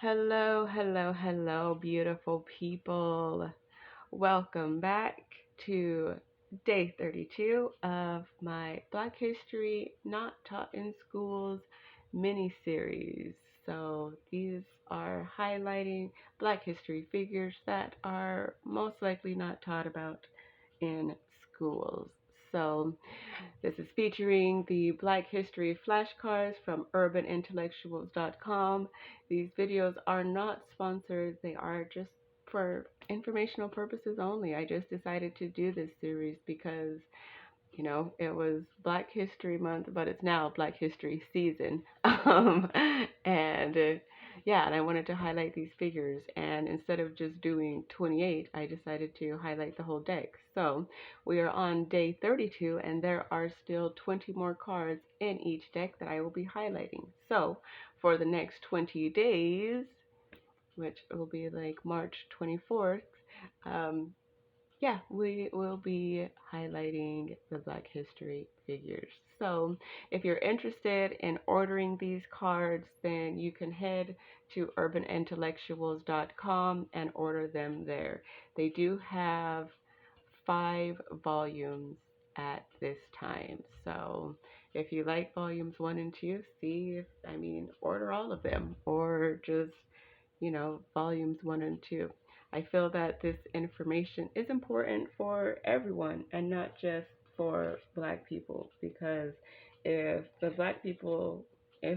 Hello, hello, hello, beautiful people. Welcome back to day 32 of my Black History Not Taught in Schools mini series. So, these are highlighting Black history figures that are most likely not taught about in schools. So, this is featuring the Black History flashcards from urbanintellectuals.com. These videos are not sponsored, they are just for informational purposes only. I just decided to do this series because it was Black History Month, but it's now Black History season. And yeah, and I wanted to highlight these figures. And instead of just doing 28, I decided to highlight the whole deck. So we are on day 32, and there are still 20 more cards in each deck that I will be highlighting. So for the next 20 days, which will be like March 24th, um, yeah, we will be highlighting the Black History figures. So if you're interested in ordering these cards, then you can head to urbanintellectuals.com and order them there. They do have 5 volumes at this time. So if you like volumes 1 and 2, order all of them or just volumes 1 and 2. I feel that this information is important for everyone and not just for Black people, because if the Black people, if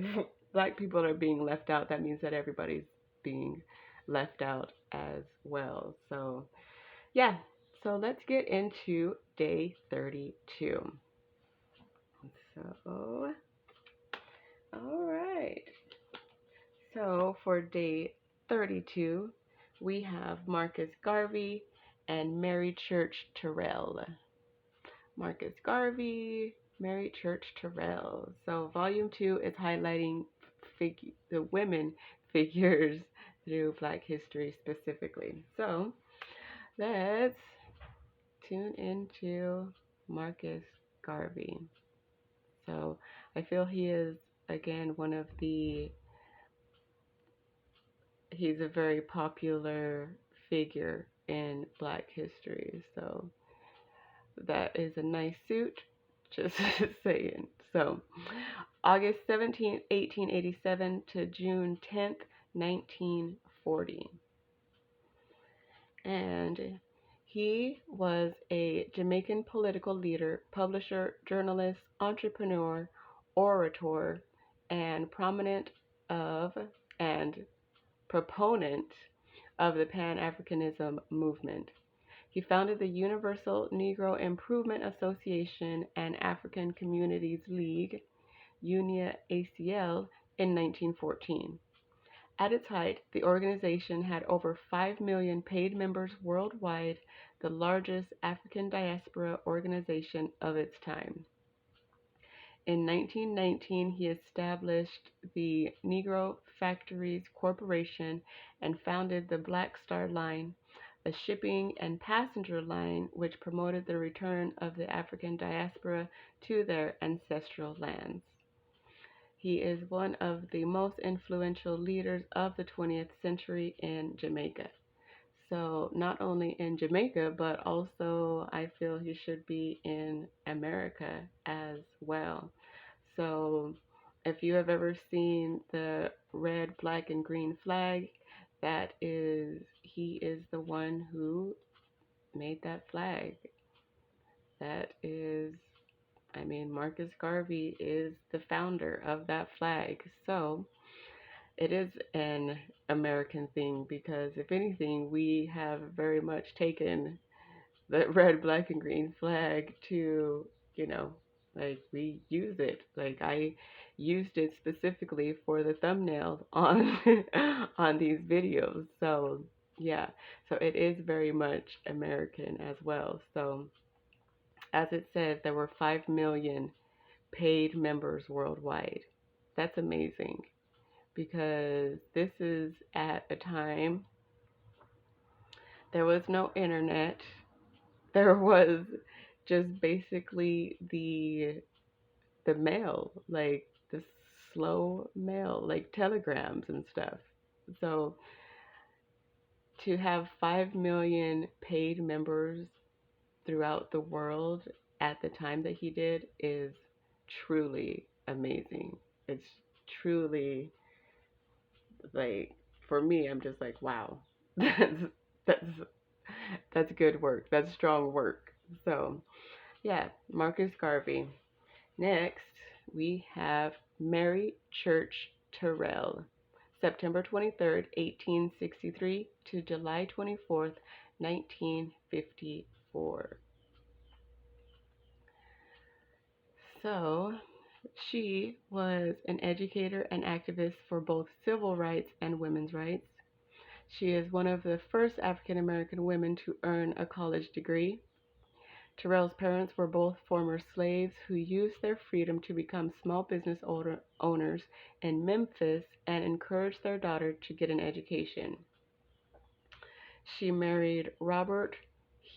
Black people are being left out, that means that everybody's being left out as well. So, yeah, so let's get into day 32. So, all right. So for day 32, we have Marcus Garvey and Mary Church Terrell. Marcus Garvey, Mary Church Terrell. So volume 2 is highlighting the women figures through Black history specifically. So let's tune into Marcus Garvey. So I feel he is, again, he's a very popular figure in Black history. So that is a nice suit, just saying. So August 17th, 1887 to June 10th, 1940. And he was a Jamaican political leader, publisher, journalist, entrepreneur, orator, and and proponent of the Pan-Africanism movement. He founded the Universal Negro Improvement Association and African Communities League, UNIA ACL, in 1914. At its height, the organization had over 5 million paid members worldwide, the largest African diaspora organization of its time. In 1919, he established the Negro Factories Corporation and founded the Black Star Line, a shipping and passenger line which promoted the return of the African diaspora to their ancestral lands. He is one of the most influential leaders of the 20th century in Jamaica. So, not only in Jamaica, but also I feel he should be in America as well. So, if you have ever seen the red, black, and green flag, he is the one who made that flag. Marcus Garvey is the founder of that flag. So, it is an American thing because, if anything, we have very much taken the red, black, and green flag to, we use it. Like, I used it specifically for the thumbnail on on these videos. So yeah, so it is very much American as well. So as it says, there were 5 million paid members worldwide. That's amazing because this is at a time there was no internet. There was just basically the mail, like the slow mail, like telegrams and stuff. So to have 5 million paid members throughout the world at the time that he did is truly amazing. It's truly like, for me, I'm just like, wow. That's that's good work. That's strong work. So, yeah, Marcus Garvey. Next, we have Mary Church Terrell, September 23rd, 1863 to July 24th, 1954. So, she was an educator and activist for both civil rights and women's rights. She is one of the first African American women to earn a college degree. Terrell's parents were both former slaves who used their freedom to become small business owners in Memphis and encouraged their daughter to get an education. She married Robert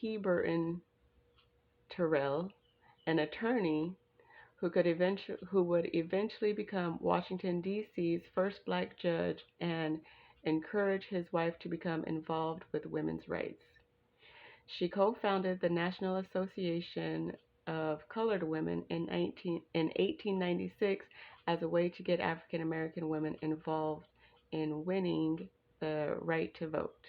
Heberton Terrell, an attorney who would eventually become Washington, D.C.'s first black judge and encourage his wife to become involved with women's rights. She co-founded the National Association of Colored Women in 1896 as a way to get African American women involved in winning the right to vote.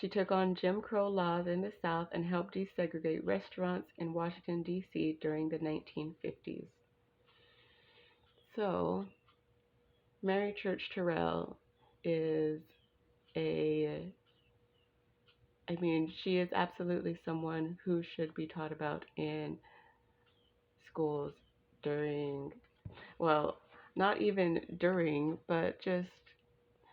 She took on Jim Crow laws in the South and helped desegregate restaurants in Washington, D.C. during the 1950s. So, Mary Church Terrell is a she is absolutely someone who should be taught about in schools during, well, not even during, but just,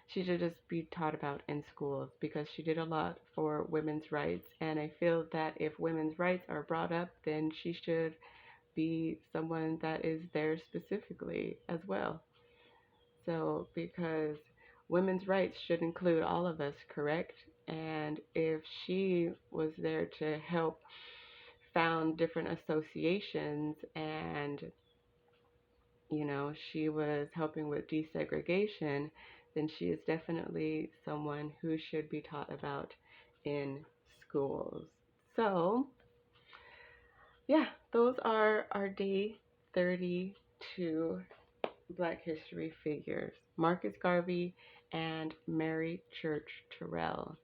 she should just be taught about in schools because she did a lot for women's rights. And I feel that if women's rights are brought up, then she should be someone that is there specifically as well. So, because women's rights should include all of us, correct? And if she was there to help found different associations and, she was helping with desegregation, then she is definitely someone who should be taught about in schools. So, yeah, those are our day 32 Black History figures, Marcus Garvey and Mary Church Terrell.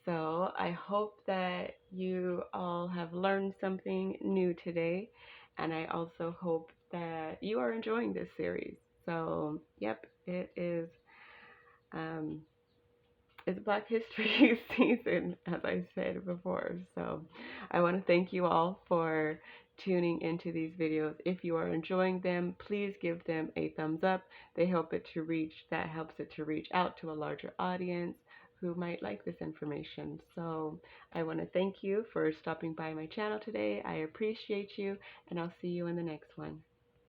So I hope that you all have learned something new today, and I also hope that you are enjoying this series. So, yep, it is it's Black History season, as I said before. So I want to thank you all for tuning into these videos. If you are enjoying them, please give them a thumbs up. That helps it to reach out to a larger audience who might like this information. So I want to thank you for stopping by my channel today. I appreciate you, and I'll see you in the next one.